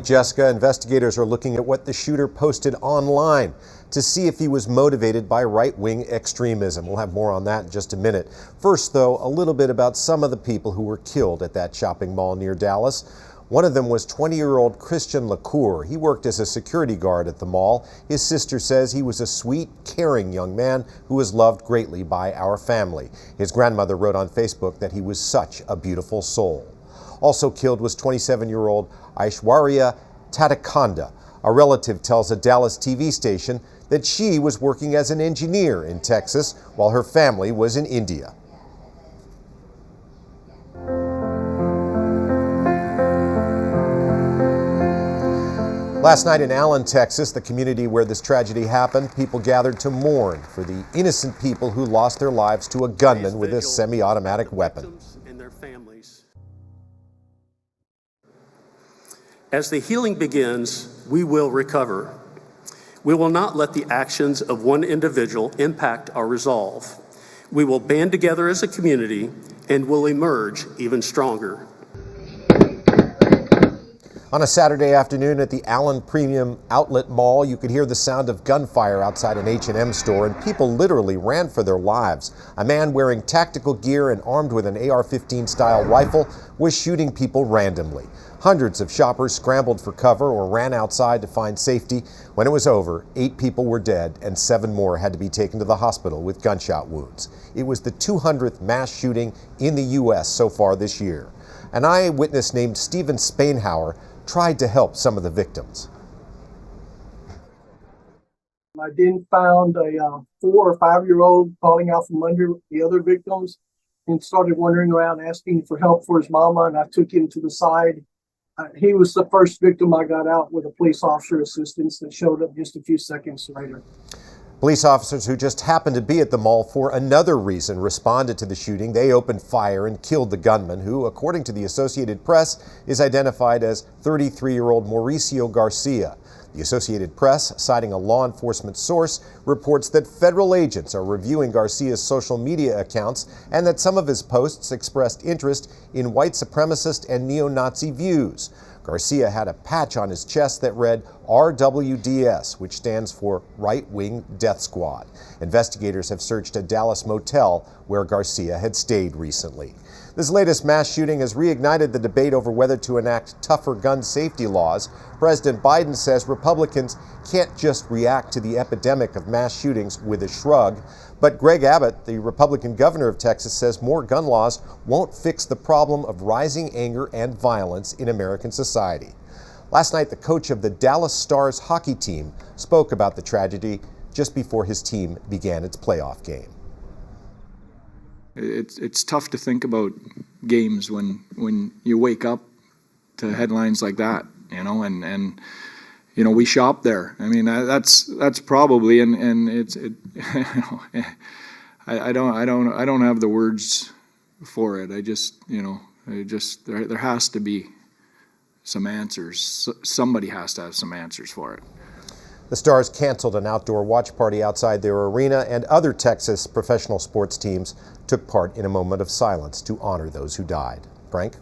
Jessica, investigators are looking at what the shooter posted online to see if he was motivated by right-wing extremism. We'll have more on that in just a minute. First, though, a little bit about some of the people who were killed at that shopping mall near Dallas. One of them was 20-year-old Christian LaCour. He worked as a security guard at the mall. His sister says he was a sweet, caring young man who was loved greatly by our family. His grandmother wrote on Facebook that he was such a beautiful soul. Also killed was 27-year-old Aishwarya Tatakonda. A relative tells a Dallas TV station that she was working as an engineer in Texas while her family was in India. Last night in Allen, Texas, the community where this tragedy happened, people gathered to mourn for the innocent people who lost their lives to a gunman with a semi-automatic weapon. As the healing begins, we will recover. We will not let the actions of one individual impact our resolve. We will band together as a community and will emerge even stronger. On a Saturday afternoon at the Allen Premium Outlet Mall, you could hear the sound of gunfire outside an H&M store, and people literally ran for their lives. A man wearing tactical gear and armed with an AR-15 style rifle was shooting people randomly. Hundreds of shoppers scrambled for cover or ran outside to find safety. When it was over, 8 people were dead and 7 more had to be taken to the hospital with gunshot wounds. It was the 200th mass shooting in the U.S. so far this year. An eyewitness named Stephen Spainhauer tried to help some of the victims. I then found a 4 or 5-year-old calling out from under the other victims and started wandering around asking for help for his mama, and I took him to the side. He was the first victim I got out with a police officer assistance that showed up just a few seconds later. Police officers who just happened to be at the mall for another reason responded to the shooting. They opened fire and killed the gunman, who, according to the Associated Press, is identified as 33-year-old Mauricio Garcia. The Associated Press, citing a law enforcement source, reports that federal agents are reviewing Garcia's social media accounts and that some of his posts expressed interest in white supremacist and neo-Nazi views. Garcia had a patch on his chest that read RWDS, which stands for Right Wing Death Squad. Investigators have searched a Dallas motel where Garcia had stayed recently. This latest mass shooting has reignited the debate over whether to enact tougher gun safety laws. President Biden says Republicans can't just react to the epidemic of mass shootings with a shrug. But Greg Abbott, the Republican governor of Texas, says more gun laws won't fix the problem of rising anger and violence in American society. Last night, the coach of the Dallas Stars hockey team spoke about the tragedy just before his team began its playoff game. It's tough to think about games when you wake up to headlines like that, and we shop there. I mean, that's probably, and it's I don't have the words for it. There has to be some answers. Somebody has to have some answers for it. The Stars canceled an outdoor watch party outside their arena, and other Texas professional sports teams took part in a moment of silence to honor those who died. Frank?